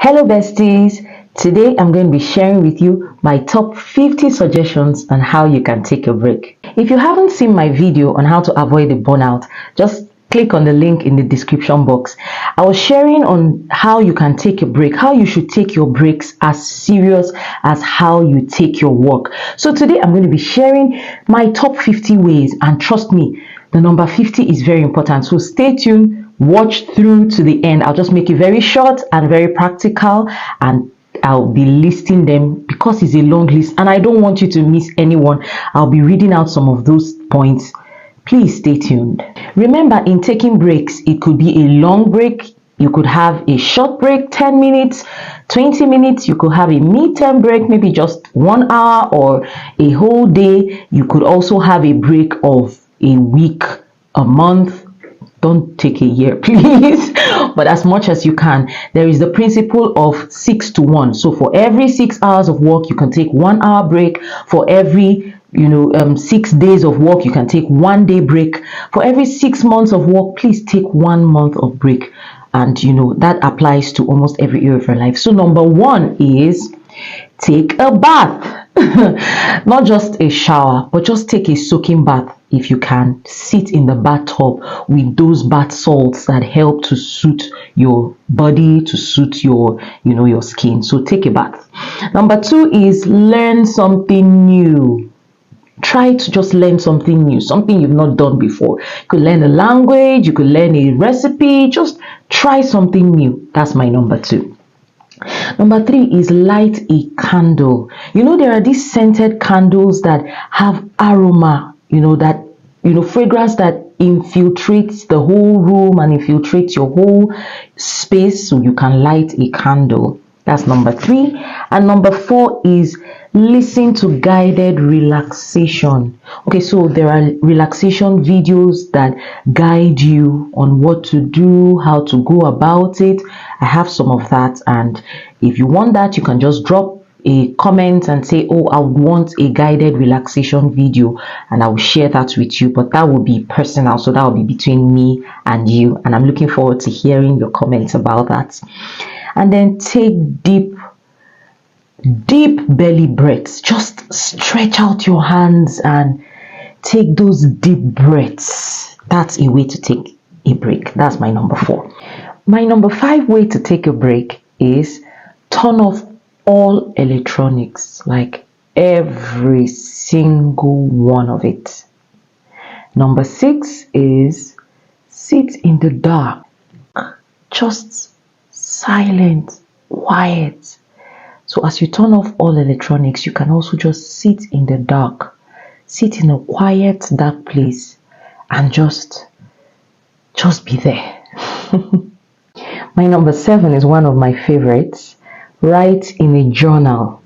Hello besties, today I'm going to be sharing with you my top 50 suggestions on how you can take a break. If you haven't seen my video on how to avoid the burnout, just click on the link in the description box. I was sharing on how you can take a break, how you should take your breaks as serious as how you take your work. So today I'm going to be sharing my top 50 ways, and trust me, the number 50 is very important. So stay tuned. Watch through to the end. I'll just make it very short and very practical, and I'll be listing them because it's a long list and I don't want you to miss anyone. I'll be reading out some of those points. Please stay tuned. Remember, in taking breaks, it could be a long break. You could have a short break, 10 minutes, 20 minutes. You could have a mid-term break, maybe just 1 hour or a whole day. You could also have a break of a week, a month. Don't take a year, please, but as much as you can. There is the principle of 6 to 1. So for every 6 hours of work, you can take 1 hour break. For every 6 days of work, you can take 1 day break. For every 6 months of work, please take 1 month of break. And that applies to almost every area of your life. So number 1 is take a bath. Not just a shower, but just take a soaking bath. If you can, sit in the bathtub with those bath salts that help to soothe your body, to soothe your skin. So take a bath. Number 2 is learn something new. Try to just learn something new, something you've not done before. You could learn a language, you could learn a recipe, just try something new. That's my number 2. Number 3 is light a candle. There are these scented candles that have aroma, fragrance that infiltrates the whole room and infiltrates your whole space, so you can light a candle. That's number 3. And number 4 is listen to guided relaxation. Okay, so there are relaxation videos that guide you on what to do, how to go about it. I have some of that, and if you want that, you can just drop a comment and say, oh, I want a guided relaxation video, and I will share that with you. But that will be personal, so that will be between me and you, and I'm looking forward to hearing your comments about that. And then take deep belly breaths. Just stretch out your hands and take those deep breaths. That's a way to take a break. That's my number 4. My number 5 way to take a break is turn off all electronics, like every single one of it. Number 6 is sit in the dark, just silent, quiet. So as you turn off all electronics, you can also just sit in the dark, sit in a quiet, dark place, and just be there. My number 7 is one of my favorites. Write in a journal.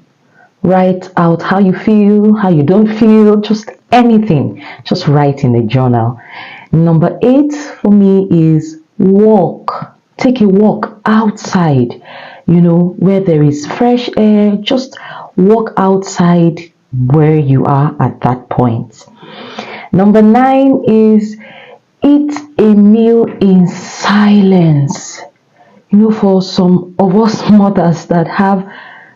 Write out how you feel, how you don't feel, just anything. Just write in a journal. Number 8 for me is walk. Take a walk outside, where there is fresh air. Just walk outside where you are at that point. Number 9 is eat a meal in silence. For some of us mothers that have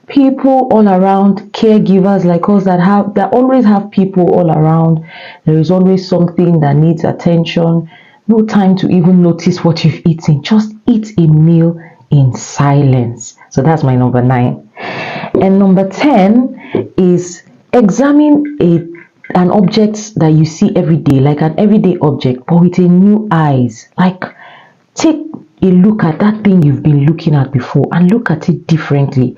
people all around, caregivers like us that always have people all around, there is always something that needs attention. No time to even notice what you've eaten. Just eat a meal in silence. So that's my number 9. And number 10 is examine an object that you see every day, like an everyday object, but with a new eyes. Like, take a look at that thing you've been looking at before and look at it differently.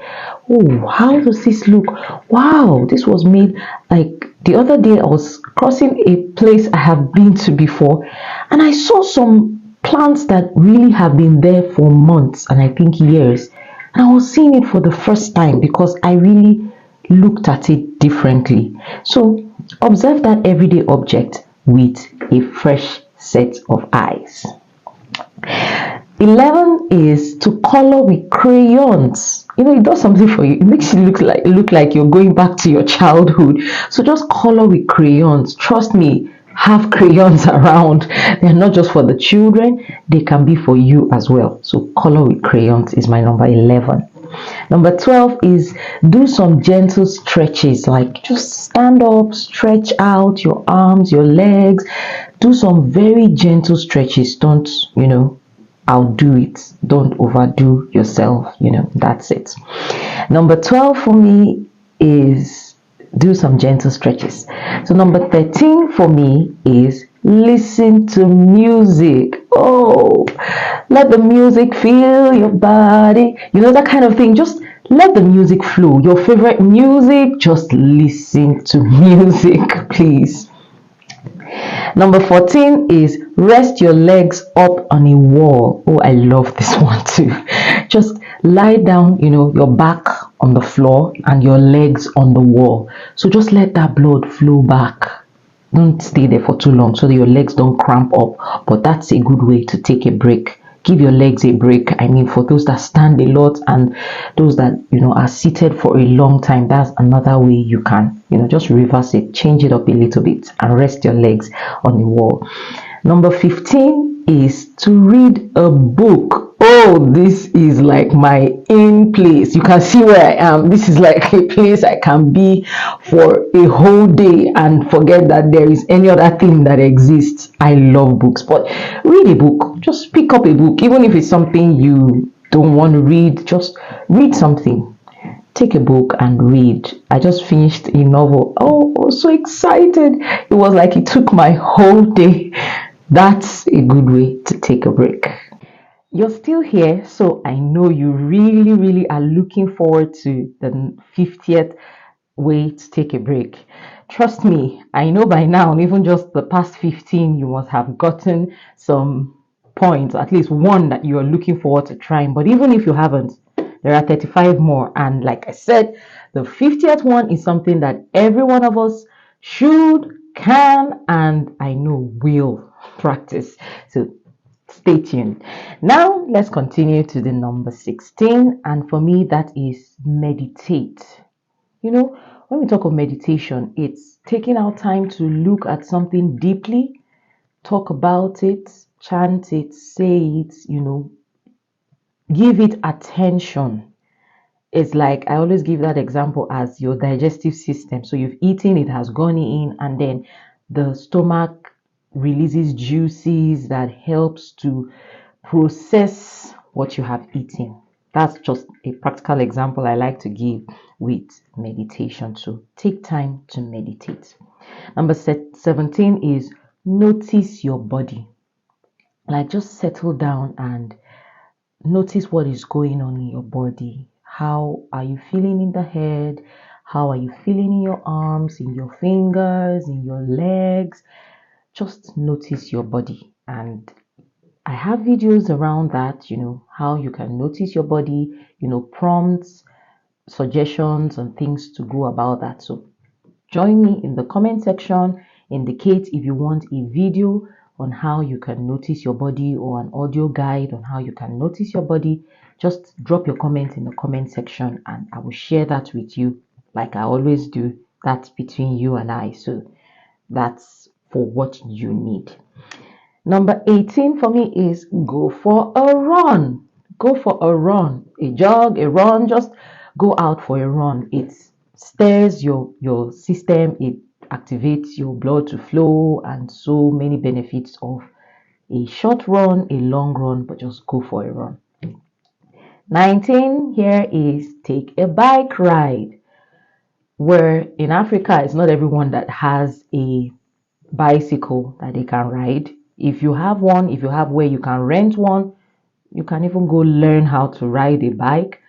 Oh, how does this look? Wow, this was made, like the other day I was crossing a place I have been to before, and I saw some plants that really have been there for months and I think years, and I was seeing it for the first time because I really looked at it differently. So observe that everyday object with a fresh set of eyes. 11 is to color with crayons. It does something for you. It makes you look like you're going back to your childhood. So just color with crayons. Trust me, have crayons around. They're not just for the children, they can be for you as well. So color with crayons is my number 11. Number 12 is do some gentle stretches, like just stand up, stretch out your arms, your legs. Do some very gentle stretches. Don't, outdo it. Don't overdo yourself. That's it. Number 12 for me is do some gentle stretches. So number 13 for me is listen to music. Oh, let the music fill your body. That kind of thing. Just let the music flow. Your favorite music, just listen to music, please. Number 14 is rest your legs up on a wall. Oh, I love this one too. Just lie down, your back on the floor and your legs on the wall. So just let that blood flow back. Don't stay there for too long so that your legs don't cramp up. But that's a good way to take a break. Give your legs a break. I mean, for those that stand a lot and those that are seated for a long time, that's another way you can just reverse it, change it up a little bit and rest your legs on the wall. Number 15 is to read a book. Oh, this is like my in place. You can see where I am. This is like a place I can be for a whole day and forget that there is any other thing that exists. I love books, but read a book. Just pick up a book, even if it's something you don't want to read. Just read something. Take a book and read. I just finished a novel. Oh, I was so excited. It was like it took my whole day. That's a good way to take a break. You're still here, so I know you really, really are looking forward to the 50th way to take a break. Trust me, I know by now, even just the past 15, you must have gotten some points, at least one that you're looking forward to trying. But even if you haven't, there are 35 more. And like I said, the 50th one is something that every one of us should, can, and I know will practice. So stay tuned. Now let's continue to the number 16. And for me, that is meditate. When we talk of meditation, it's taking our time to look at something deeply, talk about it, chant it, say it, give it attention. It's like I always give that example as your digestive system. So you've eaten, it has gone in, and then the stomach releases juices that helps to process what you have eaten. That's just a practical example I like to give with meditation. So take time to meditate. Number 17 is notice your body. Like just settle down and notice what is going on in your body. How are you feeling in the head? How are you feeling in your arms, in your fingers, in your legs? Just notice your body. And I have videos around that, how you can notice your body, prompts, suggestions, and things to go about that. So join me in the comment section. Indicate if you want a video on how you can notice your body or an audio guide on how you can notice your body. Just drop your comment in the comment section and I will share that with you like I always do. That's between you and I. So that's for what you need. Number 18 for me is go for a run. Go for a run, a jog, a run. Just go out for a run. It stirs your system. It activates your blood to flow and so many benefits of a short run, a long run, but just go for a run. 19 here is take a bike ride. Where in Africa, it's not everyone that has a bicycle that they can ride. If you have one, if you have where you can rent one, you can even go learn how to ride a bike.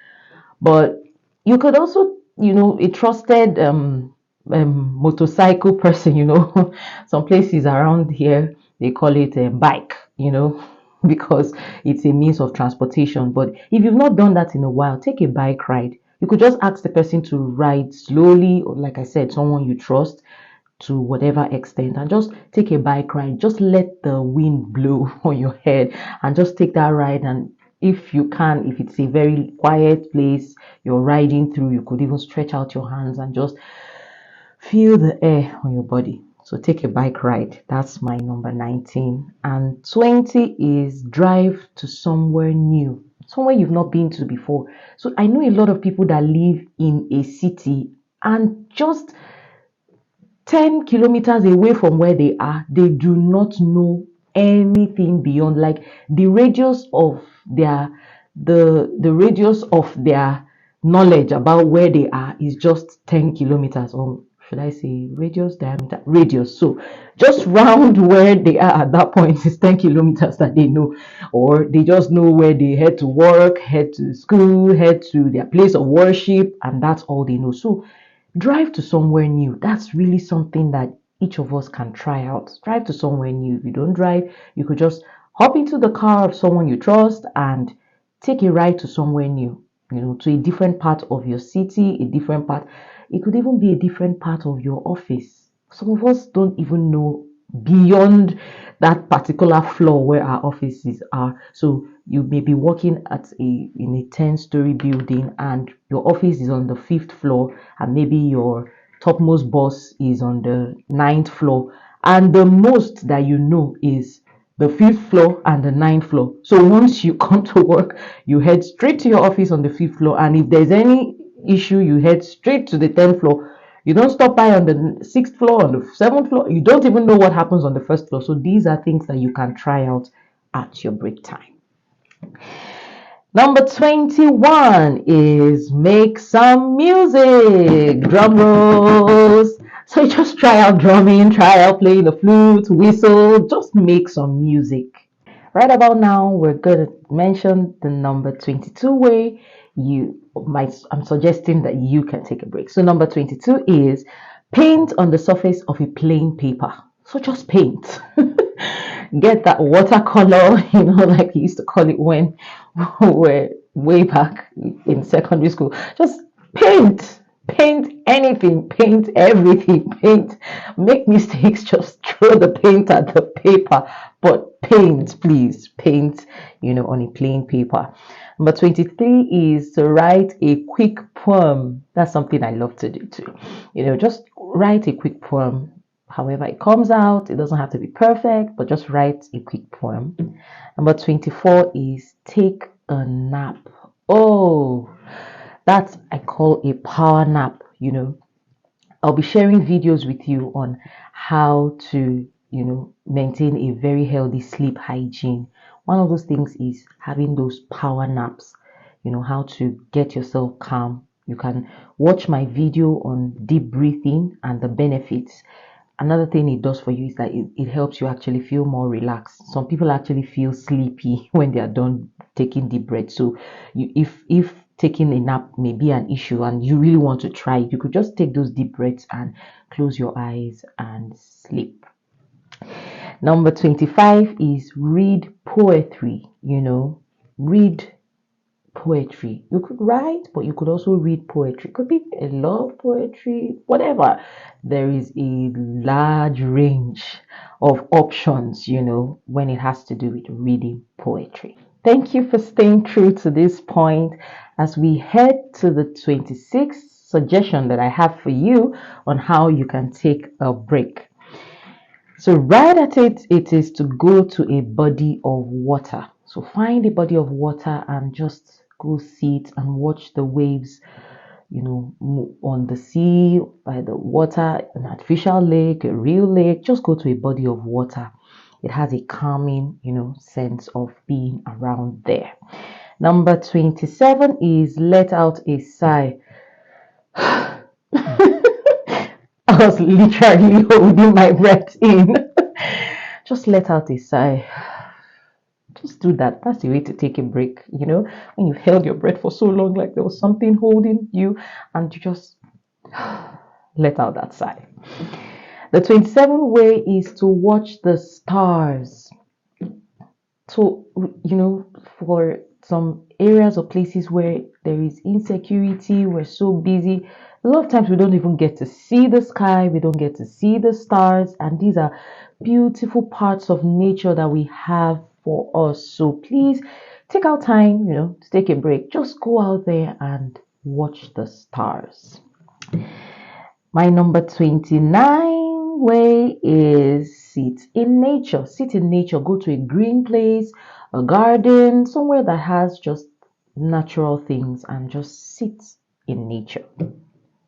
But you could also, a trusted motorcycle person, some places around here, they call it a bike, because it's a means of transportation. But if you've not done that in a while, take a bike ride. You could just ask the person to ride slowly, or like I said, someone you trust to whatever extent, and just take a bike ride. Just let the wind blow on your head and just take that ride. And if you can, if it's a very quiet place you're riding through, you could even stretch out your hands and just feel the air on your body. So take a bike ride. That's my number 19. And 20 is drive to somewhere new, somewhere you've not been to before. So I know a lot of people that live in a city and just 10 kilometers away from where they are, they do not know anything beyond, like the radius of the radius of their knowledge about where they are is just 10 kilometers, or should I say radius, diameter, radius. So just round where they are at that point is 10 kilometers that they know, or they just know where they head to work, head to school, head to their place of worship, and that's all they know. So drive to somewhere new. That's really something that each of us can try out. Drive to somewhere new. If you don't drive, you could just hop into the car of someone you trust and take a ride to somewhere new, to a different part of your city, a different part. It could even be a different part of your office. Some of us don't even know beyond that particular floor where our offices are. So you may be working in a 10-story building and your office is on the 5th floor, and maybe your topmost boss is on the 9th floor, and the most that you know is the 5th floor and the 9th floor. So once you come to work, you head straight to your office on the 5th floor, and if there's any issue, you head straight to the 10th floor. You don't stop by on the 6th floor, on the 7th floor. You don't even know what happens on the 1st floor. So these are things that you can try out at your break time. Number 21 is make some music. Drum rolls. So just try out drumming, try out playing the flute, whistle, just make some music. Right about now, we're going to mention the number 22 way I'm suggesting that you can take a break. So number 22 is paint on the surface of a plain paper. So just paint. Get that watercolor, like we used to call it when we were way back in secondary school. Just paint. Paint anything, paint everything, paint. Make mistakes, just throw the paint at the paper. But paint, please, paint, on a plain paper. Number 23 is to write a quick poem. That's something I love to do too. Just write a quick poem. However it comes out, it doesn't have to be perfect, but just write a quick poem. Number 24 is take a nap. Oh, that I call a power nap. I'll be sharing videos with you on how to, maintain a very healthy sleep hygiene. One of those things is having those power naps, how to get yourself calm. You can watch my video on deep breathing and the benefits. Another thing it does for you is that it helps you actually feel more relaxed. Some people actually feel sleepy when they are done taking deep breaths. So if taking a nap may be an issue and you really want to try it, you could just take those deep breaths and close your eyes and sleep. Number 25 is read poetry. Read poetry. You could write, but you could also read poetry. It could be a love poetry, whatever. There is a large range of options, when it has to do with reading poetry. Thank you for staying true to this point as we head to the 26th suggestion that I have for you on how you can take a break. So right at it is to go to a body of water. So find a body of water and just go sit and watch the waves, on the sea, by the water, an artificial lake, a real lake. Just go to a body of water. It has a calming, sense of being around there. Number 27 is let out a sigh. I was literally holding my breath in. Just let out a sigh. Just do that. That's the way to take a break. When you've held your breath for so long, like there was something holding you, and you just let out that sigh. The 27th way is to watch the stars. So, for some areas or places where there is insecurity, we're so busy. A lot of times we don't even get to see the sky, we don't get to see the stars, and these are beautiful parts of nature that we have for us. So please take out time, to take a break. Just go out there and watch the stars. My number 29 second way is sit in nature. Sit in nature. Go to a green place, a garden, somewhere that has just natural things and just sit in nature.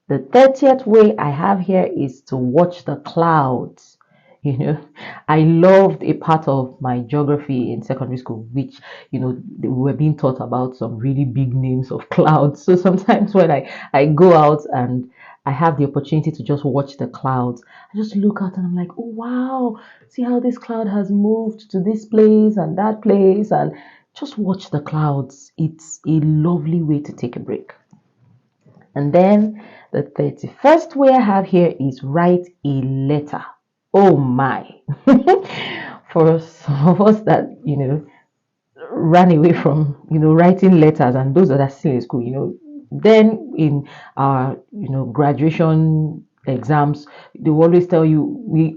The 30th way I have here is to watch the clouds. I loved a part of my geography in secondary school, which, we were being taught about some really big names of clouds. So sometimes when I go out and I have the opportunity to just watch the clouds, I just look out and I'm like, oh, wow, see how this cloud has moved to this place and that place, and just watch the clouds. It's a lovely way to take a break. And then the 31st way I have here is write a letter. Oh my. For some of us that, ran away from, writing letters, and those that are still in school, then in our, graduation exams, they will always tell you,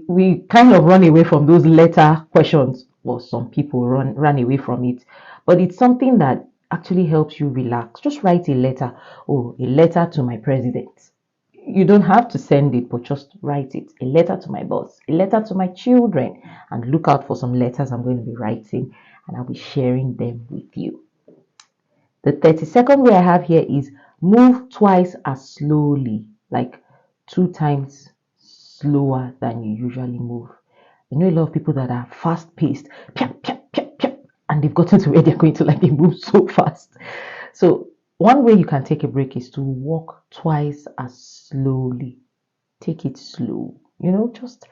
we kind of run away from those letter questions, or some people run away from it. But it's something that actually helps you relax. Just write a letter. Oh, a letter to my president. You don't have to send it, but just write it. A letter to my boss, a letter to my children, and look out for some letters I'm going to be writing, and I'll be sharing them with you. The 32nd way I have here is move twice as slowly, like 2 times slower than you usually move. I know a lot of people that are fast paced, and they've gotten to where they're going to they move so fast. So one way you can take a break is to walk twice as slowly. Take it slow. Just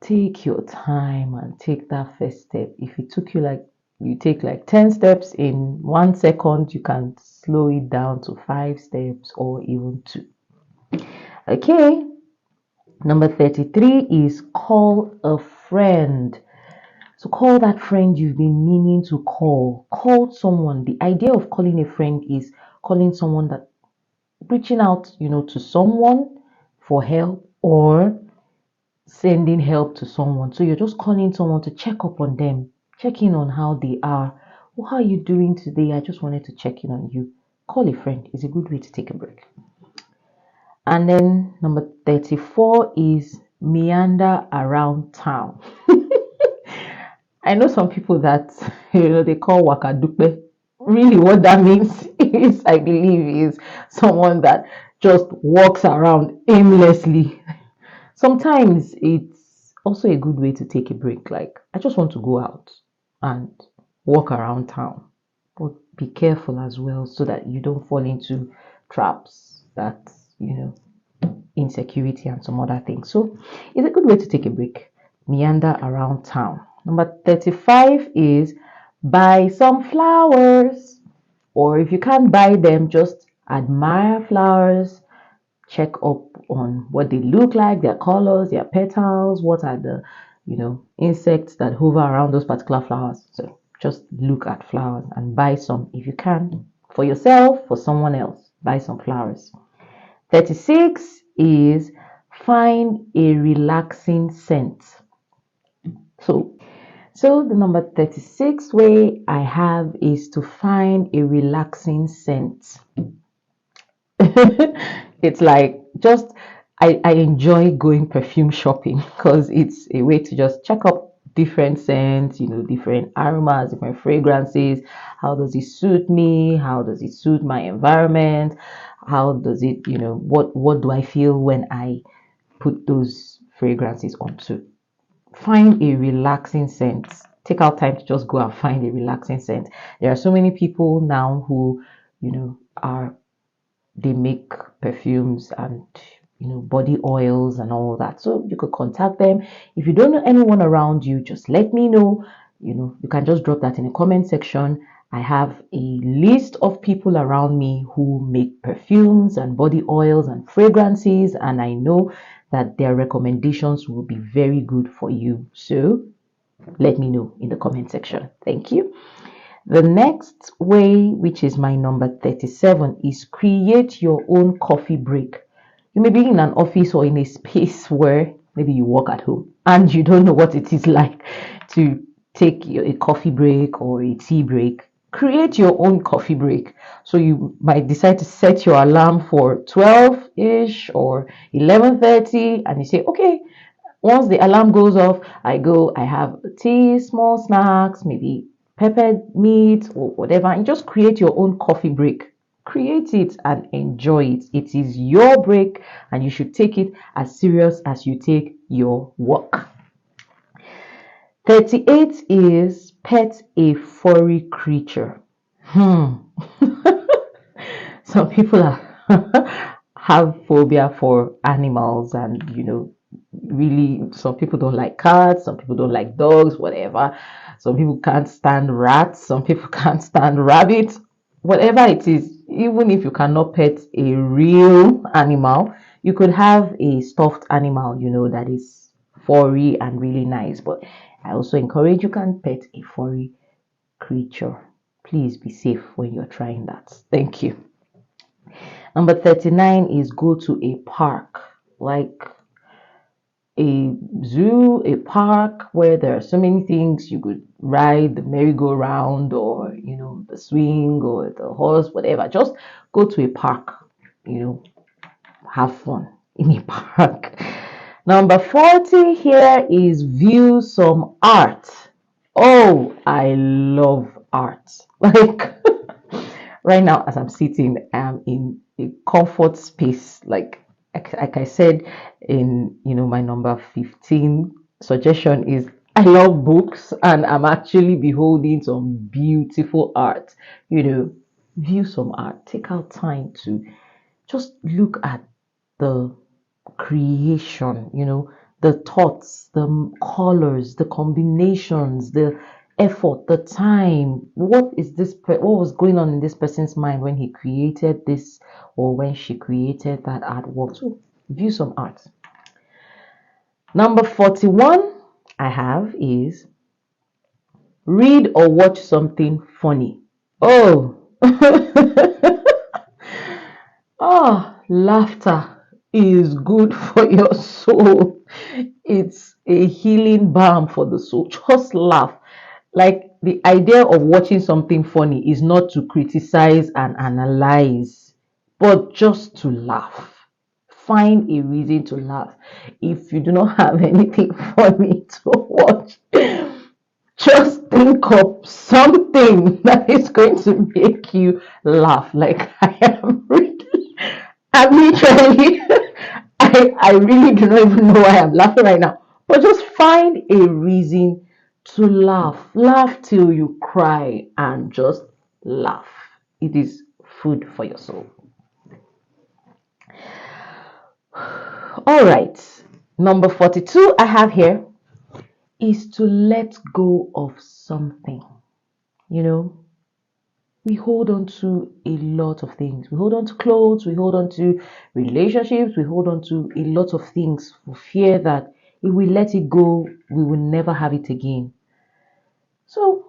take your time and take that first step. If it took you take 10 steps in 1 second, you can slow it down to 5 steps or even 2. Okay. Number 33 is call a friend. So call that friend you've been meaning to call. Call someone. The idea of calling a friend is calling someone that reaching out, to someone for help, or sending help to someone. So you're just calling someone to check up on them, check in on how they are. Well, how are you doing today? I just wanted to check in on you. Call a friend is a good way to take a break. And then number 34 is meander around town. I know some people that they call wakadupe. Really, what that means is, I believe, is someone that just walks around aimlessly. Sometimes it's also a good way to take a break. Like, I just want to go out and walk around town, but be careful as well so that you don't fall into traps that, insecurity and some other things. So it's a good way to take a break. Meander around town. Number 35 is buy some flowers. Or if you can't buy them, just admire flowers. Check up on what they look like, their colors, their petals, what are the, insects that hover around those particular flowers. So just look at flowers and buy some if you can. For yourself, for someone else, buy some flowers. 36 is find a relaxing scent. So the number 36 way I have is to find a relaxing scent. It's like I enjoy going perfume shopping because it's a way to just check up different scents, different aromas, different fragrances. How does it suit me? How does it suit my environment? How does it, what do I feel when I put those fragrances onto? Find a relaxing scent. Take out time to just go and find a relaxing scent. There are so many people now who, they make perfumes and body oils and all that. So you could contact them. If you don't know anyone around you, just let me know. You can just drop that in the comment section. I have a list of people around me who make perfumes and body oils and fragrances, and I know that their recommendations will be very good for you. So let me know in the comment section. Thank you. The next way, which is my number 37, is create your own coffee break. You may be in an office or in a space where maybe you work at home and you don't know what it is like to take a coffee break or a tea break. Create your own coffee break. So you might decide to set your alarm for 12-ish or 11:30, and you say, okay, Once the alarm goes off, I have tea, small snacks, maybe peppered meat or whatever, and just create your own coffee break. Create it and enjoy it. It is your break, and you should take it as serious as you take your work. 38 is pet a furry creature. Some people have phobia for animals, and really, some people don't like cats, some people don't like dogs, whatever. Some people can't stand rats, some people can't stand rabbits, whatever it is. Even if you cannot pet a real animal, you could have a stuffed animal, that is furry and really nice. But I also encourage you can pet a furry creature. Please be safe when you're trying that. Thank you. Number 39 is go to a park, like a zoo, a park where there are so many things you could ride, the merry-go-round, or the swing or the horse, whatever. Just go to a park, have fun in a park. Number 40 here is view some art. Oh, I love art. Like right now, as I'm sitting, I'm in a comfort space. Like I said in my number 15 suggestion is I love books, and I'm actually beholding some beautiful art. View some art. Take out time to just look at the creation, the thoughts, the colors, the combinations, the effort, the time. What was going on in this person's mind when he created this or when she created that artwork? So view some art. Number 41 I have is read or watch something funny. Oh, laughter is good for your soul. It's a healing balm for the soul. Just laugh. Like, the idea of watching something funny is not to criticize and analyze, but just to laugh. Find a reason to laugh. If you do not have anything funny to watch, just think of something that is going to make you laugh. Like, I'm literally, I really do not even know why I'm laughing right now. But just find a reason to laugh. Laugh till you cry and just laugh. It is food for your soul. All right. Number 42 I have here is to let go of something. We hold on to a lot of things. We hold on to clothes, we hold on to relationships, we hold on to a lot of things for fear that if we let it go, we will never have it again. So,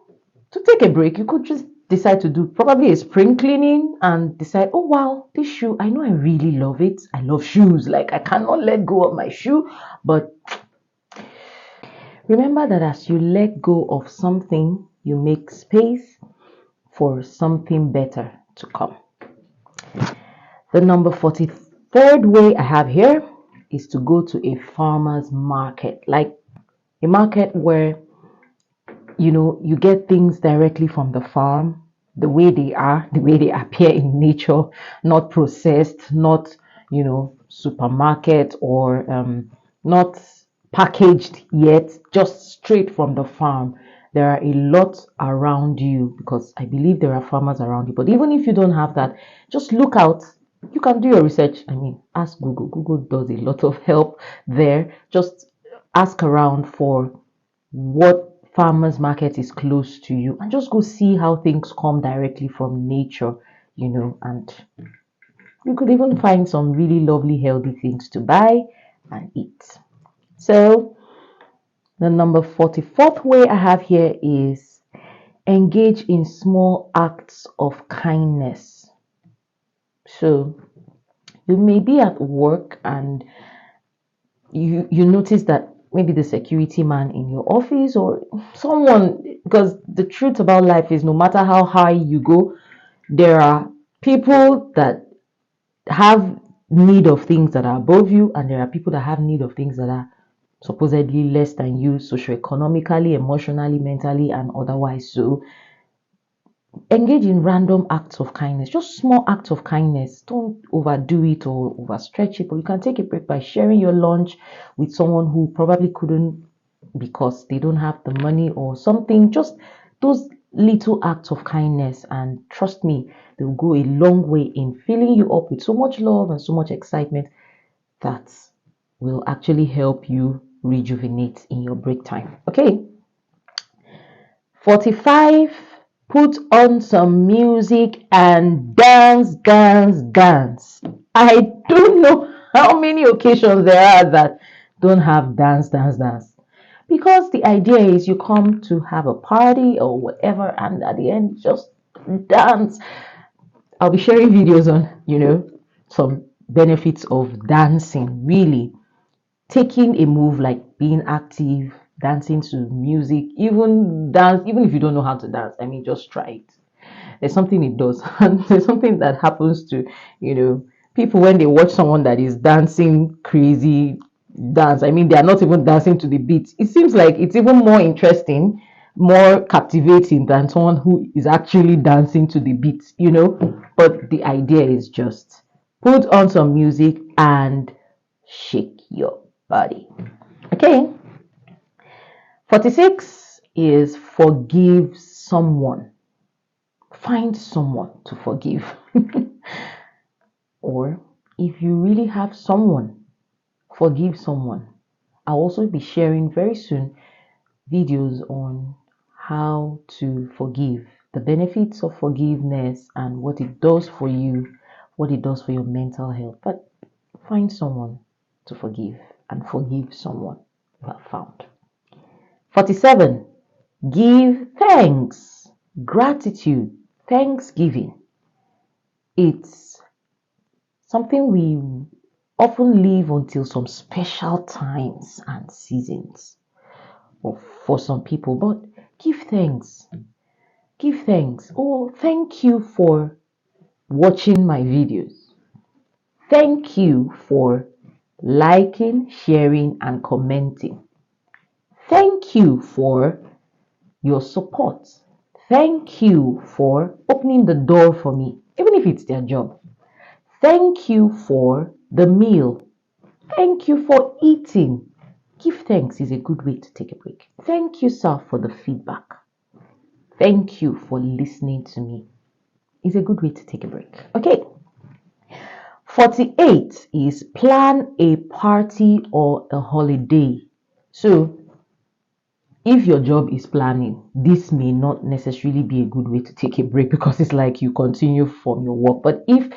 to take a break, you could just decide to do probably a spring cleaning and decide, oh wow, this shoe, I know I really love it. I love shoes. Like, I cannot let go of my shoe. But remember that as you let go of something, you make space for something better to come. The number 43rd way I have here is to go to a farmer's market, like a market where you get things directly from the farm, the way they are, the way they appear in nature, not processed, not supermarket or not packaged yet, just straight from the farm. There are a lot around you, because I believe there are farmers around you. But even if you don't have that, just look out. You can do your research. Ask Google. Google does a lot of help there. Just ask around for what farmers market is close to you, and just go see how things come directly from nature, and you could even find some really lovely healthy things to buy and eat. So the number 44th way I have here is engage in small acts of kindness. So you may be at work and you notice that maybe the security man in your office or someone, because the truth about life is no matter how high you go, there are people that have need of things that are above you, and there are people that have need of things that are supposedly less than you socioeconomically, emotionally, mentally, and otherwise. So engage in random acts of kindness, just small acts of kindness. Don't overdo it or overstretch it, but you can take a break by sharing your lunch with someone who probably couldn't because they don't have the money or something. Just those little acts of kindness, and trust me, they'll go a long way in filling you up with so much love and so much excitement that will actually help you rejuvenate in your break time. Okay. 45, put on some music and dance, dance, dance. I don't know how many occasions there are that don't have dance, dance, dance. Because the idea is you come to have a party or whatever, and at the end, just dance. I'll be sharing videos on, some benefits of dancing, really taking a move like being active, dancing to music, even dance, even if you don't know how to dance. I mean, just try it. There's something it does, and there's something that happens to people when they watch someone that is dancing crazy dance. I mean, they are not even dancing to the beat. It seems like it's even more interesting, more captivating than someone who is actually dancing to the beat. But the idea is just put on some music and shake your body. Okay. 46 is forgive someone. Find someone to forgive. Or if you really have someone, forgive someone. I'll also be sharing very soon videos on how to forgive, the benefits of forgiveness and what it does for you, what it does for your mental health. But find someone to forgive and forgive someone you have found. 47. Give thanks. Gratitude. Thanksgiving. It's something we often leave until some special times and seasons, or for some people, but give thanks. Give thanks. Oh, thank you for watching my videos. Thank you for liking, sharing, and commenting. Thank you for your support. Thank you for opening the door for me, even if it's their job. Thank you for the meal. Thank you for eating. Give thanks is a good way to take a break. Thank you, sir, for the feedback. Thank you for listening to me. Is a good way to take a break. Okay. 48 is plan a party or a holiday. So if your job is planning, this may not necessarily be a good way to take a break because it's like you continue from your work. But if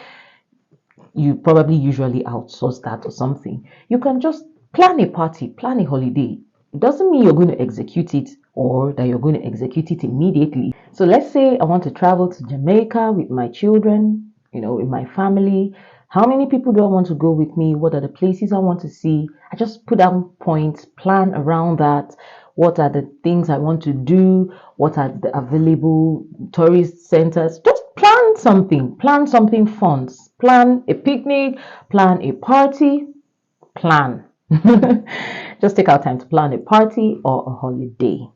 you probably usually outsource that or something, you can just plan a party, plan a holiday. It doesn't mean you're going to execute it or that you're going to execute it immediately. So let's say I want to travel to Jamaica with my children, with my family. How many people do I want to go with me? What are the places I want to see? I just put down points, plan around that. What are the things I want to do? What are the available tourist centers? Just plan something fun, plan a picnic, plan a party, plan. Just take our time to plan a party or a holiday.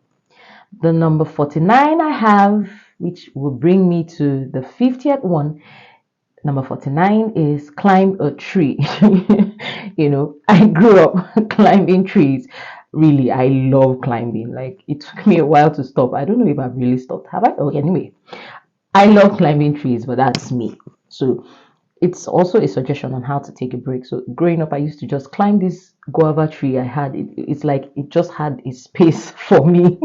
The number 49 I have, which will bring me to the 50th one. Number 49 is climb a tree. I grew up climbing trees. Really, I love climbing. Like, it took me a while to stop. I don't know if I've really stopped. Have I? Oh, anyway, I love climbing trees, but that's me. So it's also a suggestion on how to take a break. So growing up, I used to just climb this guava tree I had. It's like it just had a space for me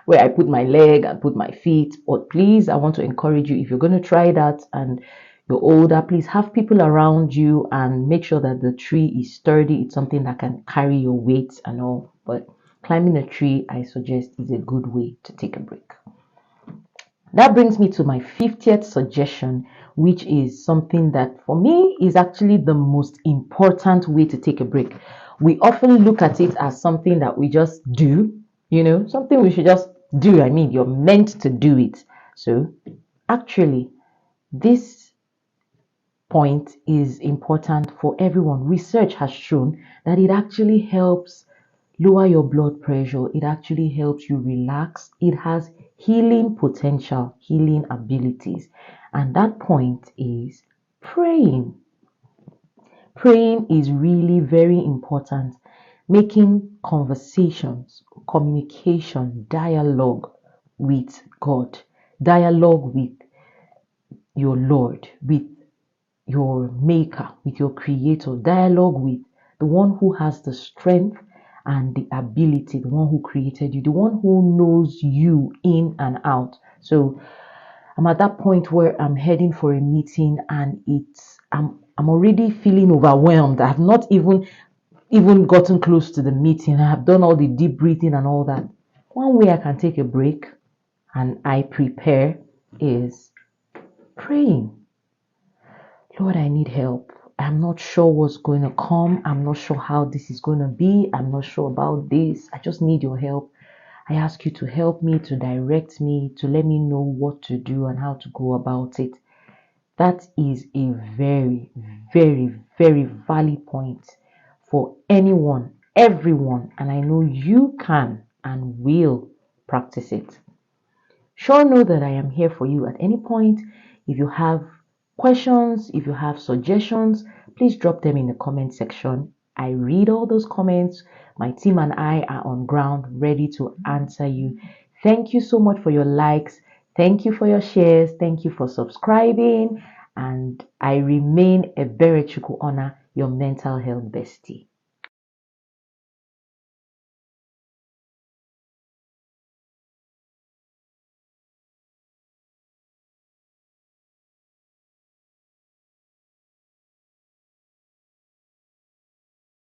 where I put my leg and put my feet. But please, I want to encourage you, if you're going to try that and you're older, please have people around you and make sure that the tree is sturdy. It's something that can carry your weight and all. But climbing a tree, I suggest, is a good way to take a break. That brings me to my 50th suggestion, which is something that for me is actually the most important way to take a break. We often look at it as something that we just do, something we should just do. I mean, you're meant to do it. So actually, this point is important for everyone. Research has shown that it actually helps lower your blood pressure. It actually helps you relax. It has healing potential, healing abilities. And that point is praying. Praying is really very important. Making conversations, communication, dialogue with God, dialogue with your Lord, with your maker, with your creator, dialogue with the one who has the strength and the ability, the one who created you, the one who knows you in and out. So I'm at that point where I'm heading for a meeting and I'm already feeling overwhelmed. I have not even gotten close to the meeting. I have done all the deep breathing and all that. One way I can take a break and I prepare is praying. Lord, I need help. I'm not sure what's going to come. I'm not sure how this is going to be. I'm not sure about this. I just need your help. I ask you to help me, to direct me, to let me know what to do and how to go about it. That is a very, very, very valid point for anyone, everyone, and I know you can and will practice it. Sure know that I am here for you at any point. If you have questions, if you have suggestions, please drop them in the comment section. I read all those comments. My team and I are on ground ready to answer you. Thank you so much for your likes. Thank you for your shares. Thank you for subscribing. And I remain a very Chuku honor, your mental health bestie.